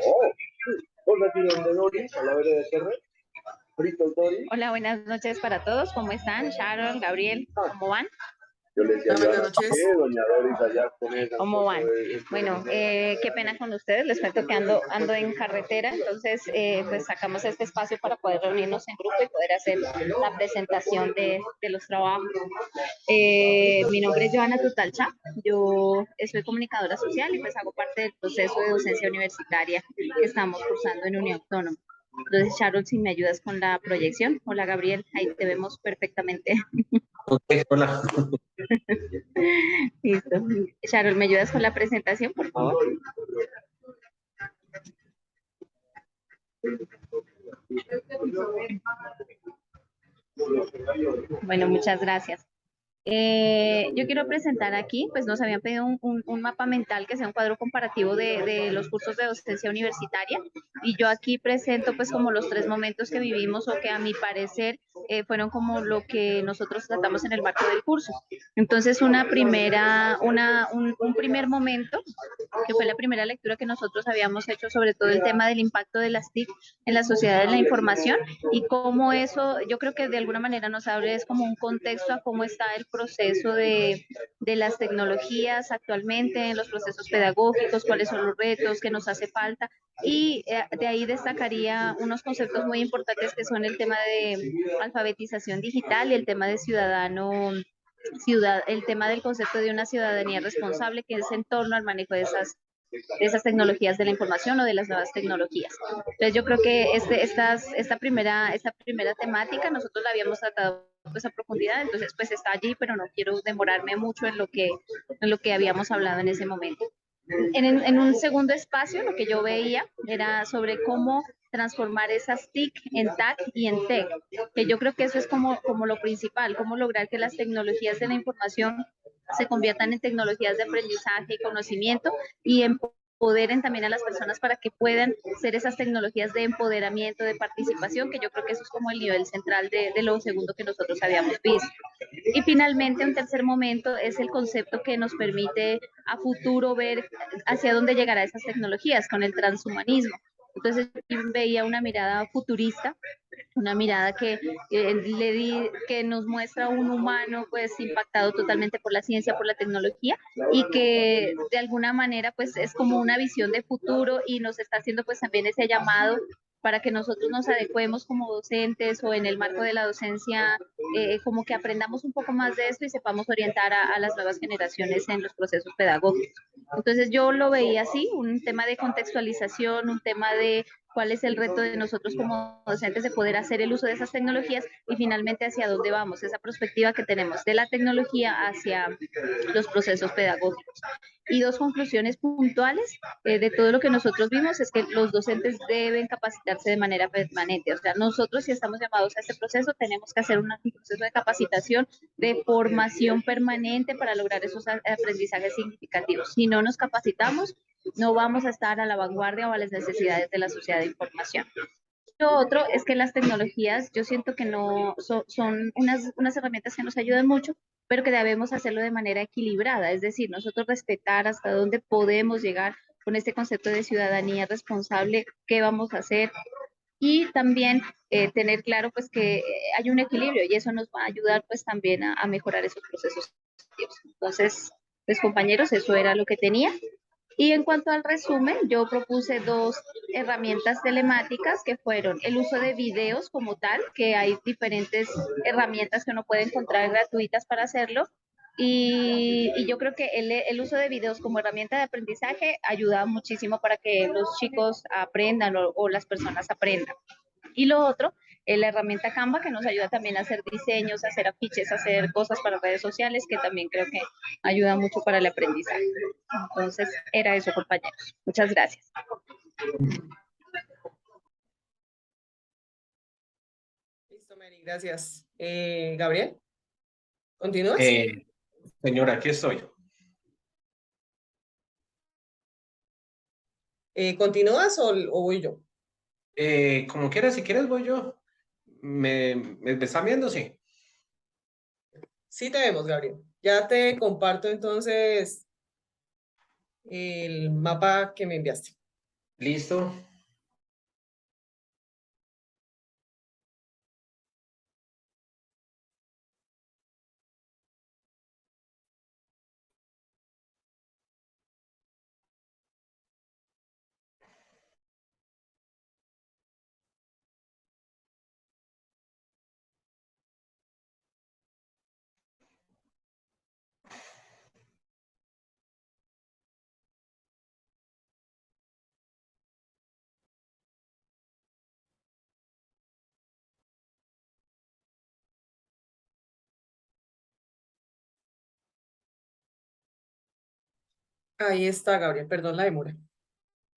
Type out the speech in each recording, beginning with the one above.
Oh, hola, tienen de Doris, a la vereda de Ferrer, fritos Doris. Hola, buenas noches para todos. ¿Cómo están? Sharon, Gabriel, ¿cómo van? Yo le decía, Buenas Joana, noches. ¿qué? Doña Doris allá con esa. ¿Cómo van? Bueno, qué pena con ustedes. Les cuento que ando en carretera, entonces pues sacamos este espacio para poder reunirnos en grupo y poder hacer la presentación de los trabajos. Mi nombre es Joana Tutalcha. Yo soy comunicadora social y pues hago parte del proceso de docencia universitaria que estamos cursando en Unión Autónoma. Entonces, Sharon, si me ayudas con la proyección. Hola, Gabriel, ahí te vemos perfectamente. Ok, hola. Listo. Sharon, ¿me ayudas con la presentación, por favor? Bueno, muchas gracias. Yo quiero presentar aquí, pues nos habían pedido un mapa mental que sea un cuadro comparativo de los cursos de docencia universitaria y yo aquí presento pues como los tres momentos que vivimos o que a mi parecer fueron como lo que nosotros tratamos en el marco del curso. Entonces un primer momento, que fue la primera lectura que nosotros habíamos hecho sobre todo el tema del impacto de las TIC en la sociedad de la información y cómo eso, yo creo que de alguna manera nos abre es como un contexto a cómo está el proceso de las tecnologías actualmente, en los procesos pedagógicos, cuáles son los retos que nos hace falta. Y de ahí destacaría unos conceptos muy importantes que son el tema de alfabetización digital y el tema de el tema del concepto de una ciudadanía responsable, que es en torno al manejo de esas tecnologías de la información o de las nuevas tecnologías. Entonces yo creo que esta primera temática nosotros la habíamos tratado pues a profundidad, entonces pues está allí, pero no quiero demorarme mucho en lo que habíamos hablado en ese momento. En un segundo espacio, lo que yo veía era sobre cómo transformar esas TIC en TAC y en TEC, que yo creo que eso es como lo principal, cómo lograr que las tecnologías de la información se conviertan en tecnologías de aprendizaje y conocimiento y empoderen también a las personas para que puedan ser esas tecnologías de empoderamiento, de participación, que yo creo que eso es como el nivel central de lo segundo que nosotros habíamos visto. Y finalmente, un tercer momento es el concepto que nos permite a futuro ver hacia dónde llegará esas tecnologías con el transhumanismo. Entonces veía una mirada futurista, una mirada que nos muestra un humano pues impactado totalmente por la ciencia, por la tecnología y que de alguna manera pues es como una visión de futuro y nos está haciendo pues también ese llamado para que nosotros nos adecuemos como docentes o en el marco de la docencia, como que aprendamos un poco más de esto y sepamos orientar a las nuevas generaciones en los procesos pedagógicos. Entonces yo lo veía así, un tema de contextualización, un tema de cuál es el reto de nosotros como docentes de poder hacer el uso de esas tecnologías y finalmente hacia dónde vamos, esa perspectiva que tenemos de la tecnología hacia los procesos pedagógicos. Y dos conclusiones puntuales de todo lo que nosotros vimos es que los docentes deben capacitarse de manera permanente. O sea, nosotros si estamos llamados a este proceso tenemos que hacer un proceso de capacitación, de formación permanente para lograr esos aprendizajes significativos. Si no nos capacitamos, no vamos a estar a la vanguardia o a las necesidades de la sociedad de información. Lo otro es que las tecnologías, yo siento que no son unas herramientas que nos ayudan mucho, pero que debemos hacerlo de manera equilibrada, es decir, nosotros respetar hasta dónde podemos llegar con este concepto de ciudadanía responsable, qué vamos a hacer y también tener claro pues que hay un equilibrio y eso nos va a ayudar pues también a mejorar esos procesos. Entonces, pues compañeros, eso era lo que tenía. Y en cuanto al resumen, yo propuse dos herramientas telemáticas que fueron el uso de videos como tal, que hay diferentes herramientas que uno puede encontrar gratuitas para hacerlo. Y yo creo que el uso de videos como herramienta de aprendizaje ayuda muchísimo para que los chicos aprendan o las personas aprendan. Y lo otro es la herramienta Canva que nos ayuda también a hacer diseños, a hacer afiches, a hacer cosas para redes sociales, que también creo que ayuda mucho para el aprendizaje. Entonces, era eso, compañeros. Muchas gracias. Listo, Mary, gracias. Gabriel, ¿continúas? Señora, aquí estoy. ¿Continúas o voy yo? Como quieras, si quieres voy yo. ¿Me están viendo? Sí. Sí te vemos, Gabriel. Ya te comparto entonces el mapa que me enviaste. ¿Listo? Ahí está, Gabriel, perdón la demora.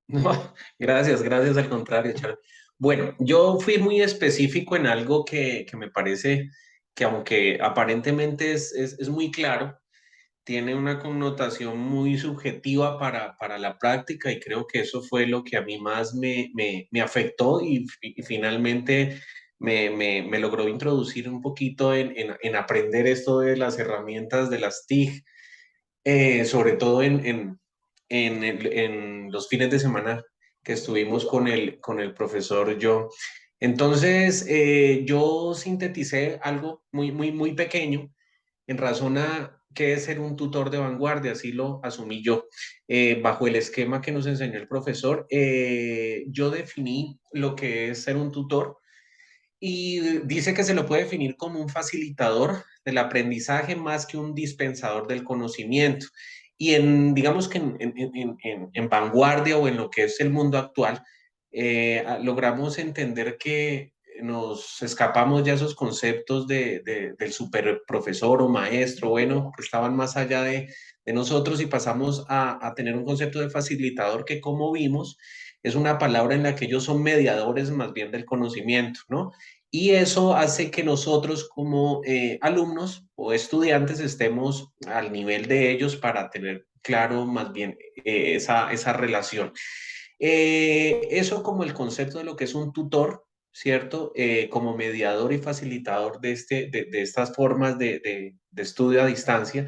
No, gracias, gracias al contrario, Char. Bueno, yo fui muy específico en algo que me parece que aunque aparentemente es muy claro, tiene una connotación muy subjetiva para la práctica y creo que eso fue lo que a mí más me afectó y finalmente me logró introducir un poquito en aprender esto de las herramientas de las TIC, sobre todo en los fines de semana que estuvimos con el profesor John. Entonces, yo sinteticé algo muy pequeño en razón a qué es ser un tutor de vanguardia, así lo asumí yo. Bajo el esquema que nos enseñó el profesor, yo definí lo que es ser un tutor y dice que se lo puede definir como un facilitador del aprendizaje más que un dispensador del conocimiento. Y digamos que en vanguardia o en lo que es el mundo actual, logramos entender que nos escapamos ya esos conceptos del super profesor o maestro, bueno, que estaban más allá de nosotros y pasamos a tener un concepto de facilitador que, como vimos, es una palabra en la que ellos son mediadores más bien del conocimiento, ¿no? Y eso hace que nosotros como alumnos o estudiantes estemos al nivel de ellos para tener claro más bien esa relación. Eso como el concepto de lo que es un tutor, ¿cierto? Como mediador y facilitador de estas formas de estudio a distancia.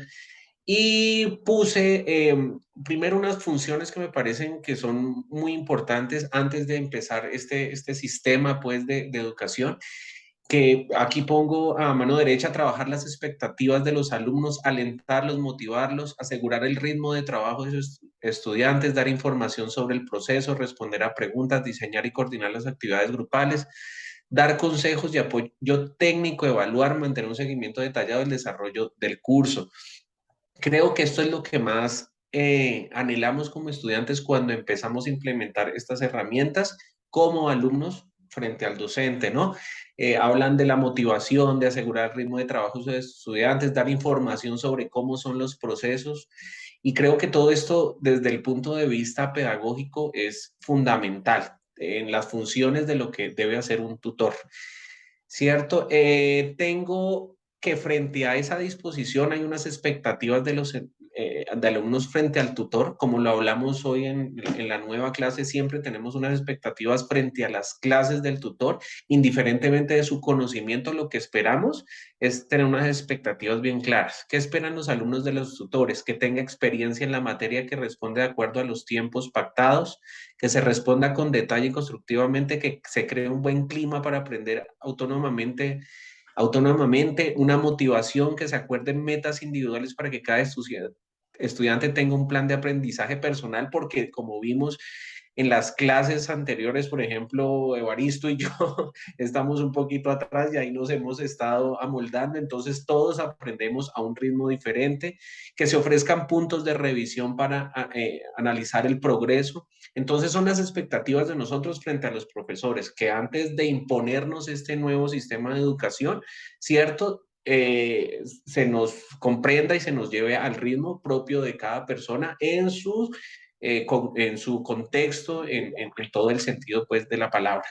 Y puse primero unas funciones que me parecen que son muy importantes antes de empezar este sistema pues, de educación, que aquí pongo a mano derecha trabajar las expectativas de los alumnos, alentarlos, motivarlos, asegurar el ritmo de trabajo de sus estudiantes, dar información sobre el proceso, responder a preguntas, diseñar y coordinar las actividades grupales, dar consejos y apoyo técnico, evaluar, mantener un seguimiento detallado del desarrollo del curso. Creo que esto es lo que más anhelamos como estudiantes cuando empezamos a implementar estas herramientas como alumnos frente al docente, ¿no? Hablan de la motivación, de asegurar el ritmo de trabajo de sus estudiantes, dar información sobre cómo son los procesos. Y creo que todo esto desde el punto de vista pedagógico es fundamental en las funciones de lo que debe hacer un tutor. ¿Cierto? Tengo que frente a esa disposición hay unas expectativas de los de alumnos frente al tutor, como lo hablamos hoy en la nueva clase, siempre tenemos unas expectativas frente a las clases del tutor, indiferentemente de su conocimiento, lo que esperamos es tener unas expectativas bien claras. ¿Qué esperan los alumnos de los tutores? Que tenga experiencia en la materia que responde de acuerdo a los tiempos pactados, que se responda con detalle y constructivamente, que se cree un buen clima para aprender autónomamente, una motivación, que se acuerden metas individuales para que cada estudiante tenga un plan de aprendizaje personal, porque como vimos en las clases anteriores, por ejemplo, Evaristo y yo estamos un poquito atrás y ahí nos hemos estado amoldando, entonces todos aprendemos a un ritmo diferente, que se ofrezcan puntos de revisión para analizar el progreso. Entonces son las expectativas de nosotros frente a los profesores, que antes de imponernos este nuevo sistema de educación, ¿cierto? Se nos comprenda y se nos lleve al ritmo propio de cada persona en su contexto, en todo el sentido pues de la palabra.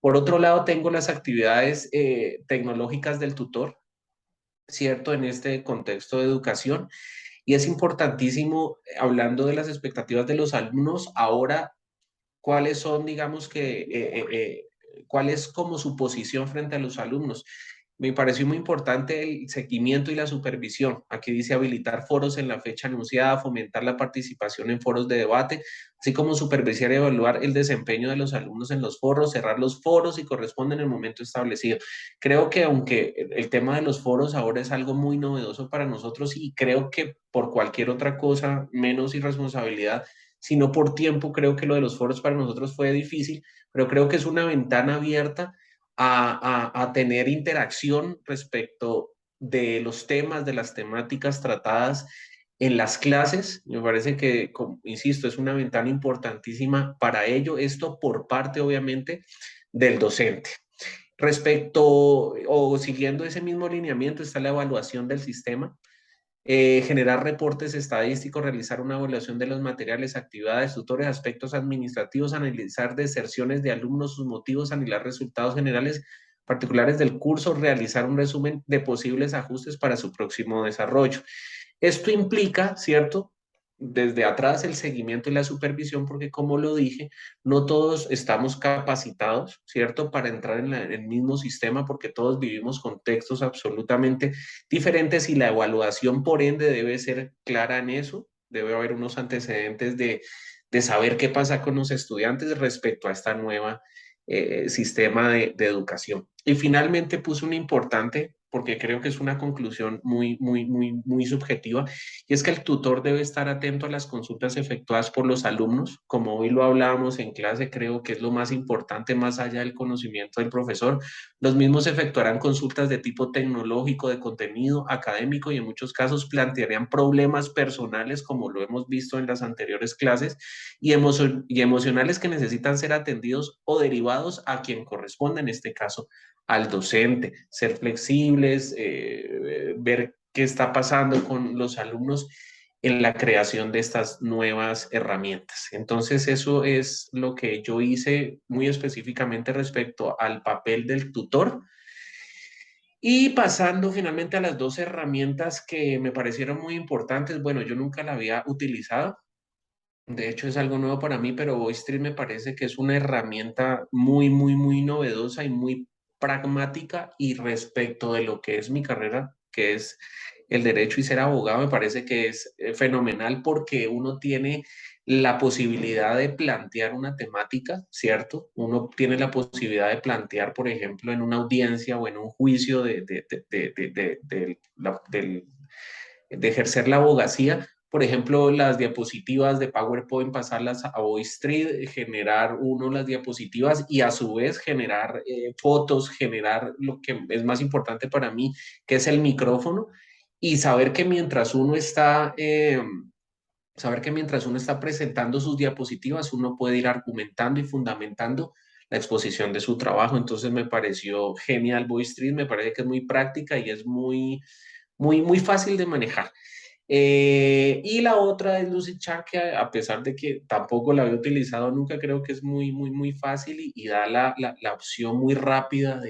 Por otro lado, tengo las actividades tecnológicas del tutor, ¿cierto? En este contexto de educación. Y es importantísimo, hablando de las expectativas de los alumnos, ahora, cuáles son, digamos que, cuál es como su posición frente a los alumnos. Me pareció muy importante el seguimiento y la supervisión. Aquí dice habilitar foros en la fecha anunciada, fomentar la participación en foros de debate, así como supervisar y evaluar el desempeño de los alumnos en los foros, cerrar los foros si corresponde en el momento establecido. Creo que aunque el tema de los foros ahora es algo muy novedoso para nosotros y creo que por cualquier otra cosa, menos irresponsabilidad, sino por tiempo, creo que lo de los foros para nosotros fue difícil, pero creo que es una ventana abierta a tener interacción respecto de los temas, de las temáticas tratadas en las clases. Me parece que, insisto, es una ventana importantísima para ello, esto por parte, obviamente, del docente. Respecto o siguiendo ese mismo lineamiento está la evaluación del sistema. Generar reportes estadísticos, realizar una evaluación de los materiales, actividades, tutores, aspectos administrativos, analizar deserciones de alumnos, sus motivos, analizar resultados generales particulares del curso, realizar un resumen de posibles ajustes para su próximo desarrollo. Esto implica, ¿cierto? Desde atrás el seguimiento y la supervisión, porque como lo dije, no todos estamos capacitados, ¿cierto? Para entrar en el mismo sistema, porque todos vivimos contextos absolutamente diferentes y la evaluación, por ende, debe ser clara en eso. Debe haber unos antecedentes de saber qué pasa con los estudiantes respecto a esta nueva sistema de educación. Y finalmente puse una importante, porque creo que es una conclusión muy subjetiva, y es que el tutor debe estar atento a las consultas efectuadas por los alumnos. Como hoy lo hablábamos en clase, creo que es lo más importante, más allá del conocimiento del profesor. Los mismos efectuarán consultas de tipo tecnológico, de contenido académico y en muchos casos plantearían problemas personales, como lo hemos visto en las anteriores clases, y emocionales que necesitan ser atendidos o derivados a quien corresponde, en este caso al docente. Ser flexibles, ver qué está pasando con los alumnos en la creación de estas nuevas herramientas. Entonces, eso es lo que yo hice muy específicamente respecto al papel del tutor. Y pasando finalmente a las dos herramientas que me parecieron muy importantes, bueno, yo nunca la había utilizado. De hecho, es algo nuevo para mí, pero VoiceTreat me parece que es una herramienta muy novedosa y muy pragmática. Y respecto de lo que es mi carrera, que es el derecho y ser abogado, me parece que es fenomenal porque uno tiene la posibilidad de plantear una temática, ¿cierto? Uno tiene la posibilidad de plantear, por ejemplo, en una audiencia o en un juicio de ejercer la abogacía, por ejemplo, las diapositivas de PowerPoint, pasarlas a VoiceTreat, generar uno las diapositivas y a su vez generar fotos, generar lo que es más importante para mí, que es el micrófono, y saber que mientras uno está presentando sus diapositivas, uno puede ir argumentando y fundamentando la exposición de su trabajo. Entonces me pareció genial VoiceTreat, me parece que es muy práctica y es muy fácil de manejar. Y la otra es Lucidchart, que a pesar de que tampoco la había utilizado nunca, creo que es muy fácil y da la opción muy rápida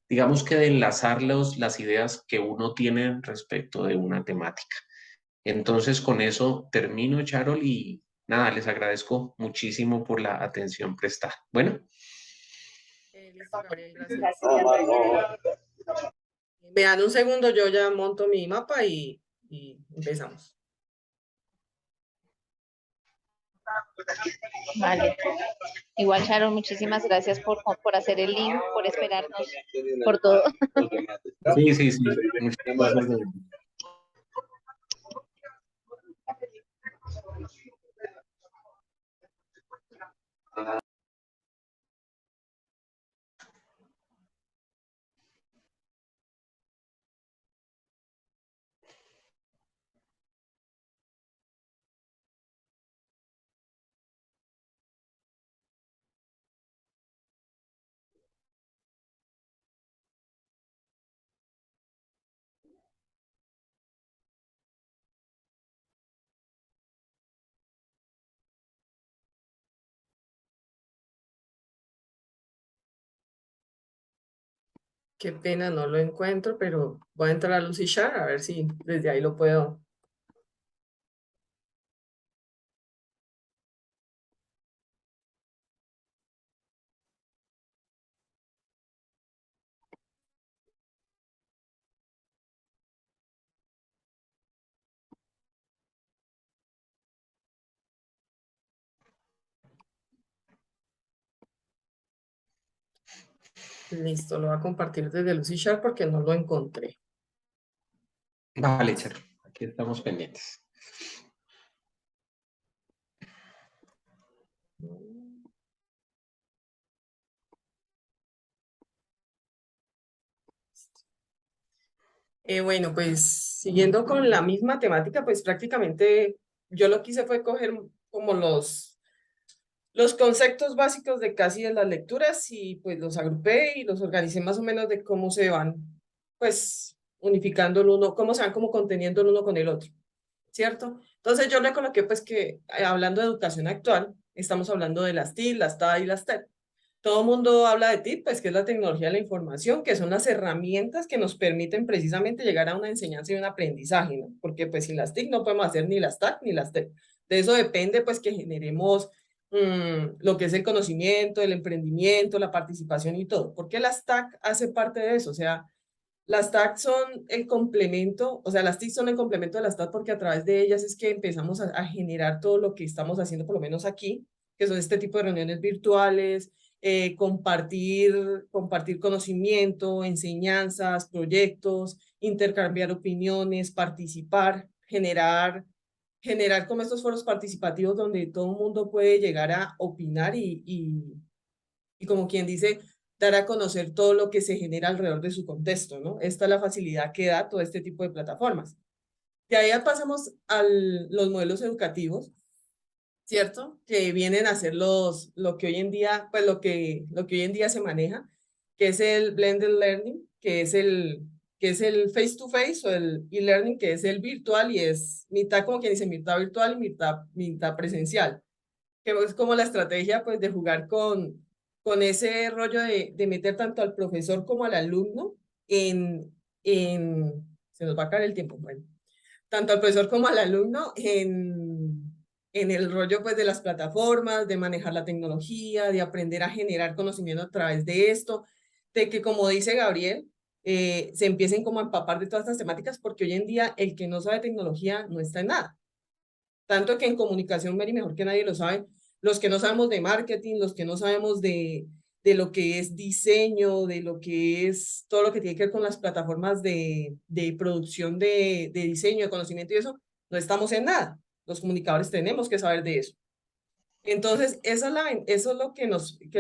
digamos que de enlazar las ideas que uno tiene respecto de una temática. Entonces, con eso termino, Charol, y nada, les agradezco muchísimo por la atención prestada. Bueno. Listo, Gabriel, gracias. No. Me dan un segundo, yo ya monto mi mapa y empezamos. Vale. Igual, Sharon, muchísimas gracias por hacer el link, por esperarnos, por todo. Sí. Muchas gracias. Qué pena, no lo encuentro, pero voy a entrar a Lucidchart a ver si desde ahí lo puedo. Listo, lo voy a compartir desde Lucy Sharp porque no lo encontré. Vale, Charo, aquí estamos pendientes. Bueno, pues siguiendo con la misma temática, pues prácticamente yo lo que hice fue coger como los conceptos básicos de casi de las lecturas y pues los agrupé y los organicé más o menos de cómo se van pues unificando el uno, cómo se van como conteniendo el uno con el otro, ¿cierto? Entonces yo le coloqué pues que hablando de educación actual, estamos hablando de las TIC, las TA y las TED. Todo el mundo habla de TIC, pues que es la tecnología de la información, que son las herramientas que nos permiten precisamente llegar a una enseñanza y un aprendizaje, ¿no? Porque pues sin las TIC no podemos hacer ni las TAC ni las TED. De eso depende pues que generemos lo que es el conocimiento, el emprendimiento, la participación y todo. Porque las TAC hace parte de eso, o sea, las TAC son el complemento, o sea, las TIC son el complemento de las TAC porque a través de ellas es que empezamos a generar todo lo que estamos haciendo, por lo menos aquí, que son este tipo de reuniones virtuales, compartir conocimiento, enseñanzas, proyectos, intercambiar opiniones, participar, generar como estos foros participativos donde todo el mundo puede llegar a opinar y como quien dice, dar a conocer todo lo que se genera alrededor de su contexto, ¿no? Esta es la facilidad que da todo este tipo de plataformas. De ahí ya pasamos a los modelos educativos, ¿cierto? Que vienen a ser lo que hoy en día, pues lo que hoy en día se maneja, que es el blended learning, que es el face to face o el e-learning, que es el virtual y es mitad, como quien dice, mitad virtual y mitad presencial, que es como la estrategia pues de jugar con ese rollo de meter tanto al profesor como al alumno se nos va a caer el tiempo, bueno, tanto al profesor como al alumno en el rollo pues de las plataformas, de manejar la tecnología, de aprender a generar conocimiento a través de esto, de que como dice Gabriel, se empiecen como a empapar de todas estas temáticas, porque hoy en día el que no sabe tecnología no está en nada. Tanto que en comunicación, Mary, mejor que nadie lo sabe, los que no sabemos de marketing, los que no sabemos de lo que es diseño, de lo que es todo lo que tiene que ver con las plataformas de producción de diseño, de conocimiento y eso, no estamos en nada. Los comunicadores tenemos que saber de eso. Entonces, eso es lo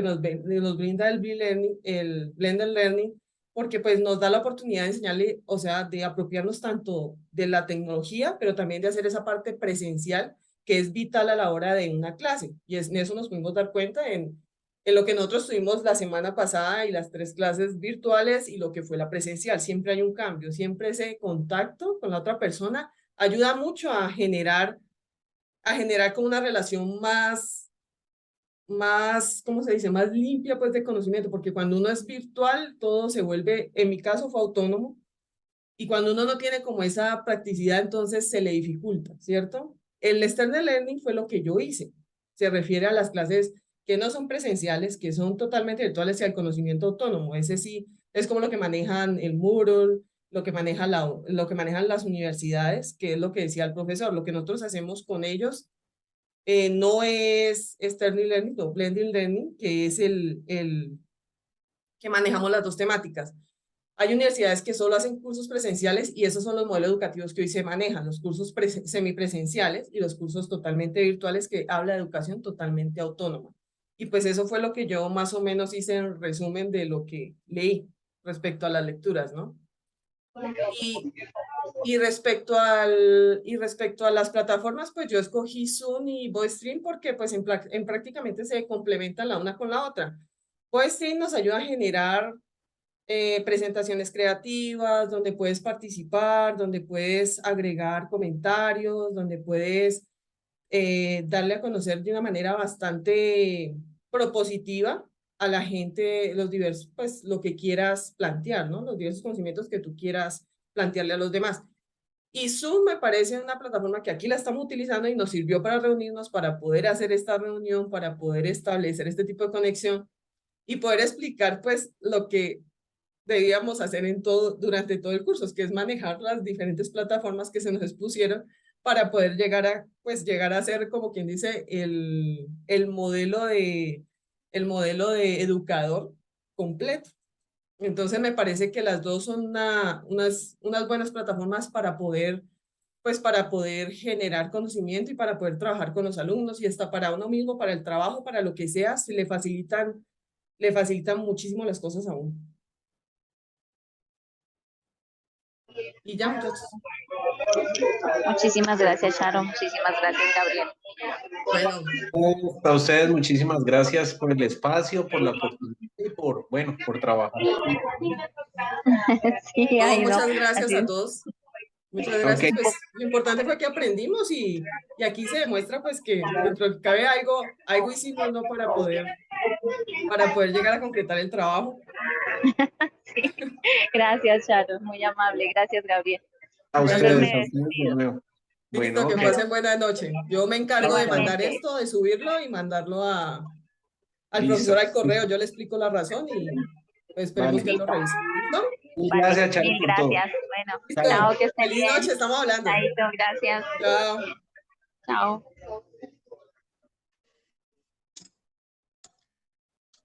nos brinda el blended learning, porque pues nos da la oportunidad de enseñarle, o sea, de apropiarnos tanto de la tecnología, pero también de hacer esa parte presencial que es vital a la hora de una clase. Y en eso nos pudimos dar cuenta en lo que nosotros tuvimos la semana pasada y las 3 clases virtuales y lo que fue la presencial. Siempre hay un cambio, siempre ese contacto con la otra persona ayuda mucho a generar como una relación ¿cómo se dice? Más limpia pues de conocimiento, porque cuando uno es virtual, todo se vuelve, en mi caso fue autónomo, y cuando uno no tiene como esa practicidad, entonces se le dificulta, ¿cierto? El external learning fue lo que yo hice. Se refiere a las clases que no son presenciales, que son totalmente virtuales y al conocimiento autónomo. Ese sí es como lo que manejan el Moodle, lo que manejan las universidades, que es lo que decía el profesor. Lo que nosotros hacemos con ellos no es external learning, no blended learning, que es el que manejamos las dos temáticas. Hay universidades que solo hacen cursos presenciales y esos son los modelos educativos que hoy se manejan, los cursos semipresenciales y los cursos totalmente virtuales que habla de educación totalmente autónoma. Y pues eso fue lo que yo más o menos hice en resumen de lo que leí respecto a las lecturas, ¿no? Y respecto a las plataformas, pues yo escogí Zoom y VoiceStream porque pues en prácticamente se complementan la una con la otra. VoiceStream nos ayuda a generar presentaciones creativas, donde puedes participar, donde puedes agregar comentarios, donde puedes darle a conocer de una manera bastante propositiva a la gente los diversos, pues lo que quieras plantear, ¿no? Los diversos conocimientos que tú quieras plantearle a los demás. Y Zoom me parece una plataforma que aquí la estamos utilizando y nos sirvió para reunirnos, para poder hacer esta reunión, para poder establecer este tipo de conexión y poder explicar pues lo que debíamos hacer durante todo el curso, que es manejar las diferentes plataformas que se nos expusieron para poder llegar a ser, como quien dice, el modelo de educador completo. Entonces me parece que las dos son unas buenas plataformas para poder, pues para poder generar conocimiento y para poder trabajar con los alumnos, y hasta para uno mismo, para el trabajo, para lo que sea, se le facilitan muchísimo las cosas a uno. Y ya, muchachos. Muchísimas gracias, Sharon. Muchísimas gracias, Gabriel. Bueno, A ustedes muchísimas gracias por el espacio, por la oportunidad y por trabajar. Sí, no, ahí no. muchas gracias Así a es. todos. Muchas gracias, Ok. pues lo importante fue que aprendimos y aquí se demuestra pues que dentro de lo que cabe algo hicimos, ¿no? Para poder llegar a concretar el trabajo. Sí. Gracias, Sharon. Muy amable. Gracias, Gabriel. A Entonces ustedes, me a ustedes de despido. nuevo. Listo, Bueno, que ok. pasen buena noche. Yo me encargo de mandar Igualmente. esto, de subirlo y mandarlo al Listo. profesor al correo. Yo le explico la razón y pues, esperemos que él Vale. lo revise. ¿Listo? Vale, Gracias, Charo, mil por todo. gracias. Bueno, Listo. chao, que estén Feliz bien. noche, estamos hablando. Chaito, gracias. Chao. Chao.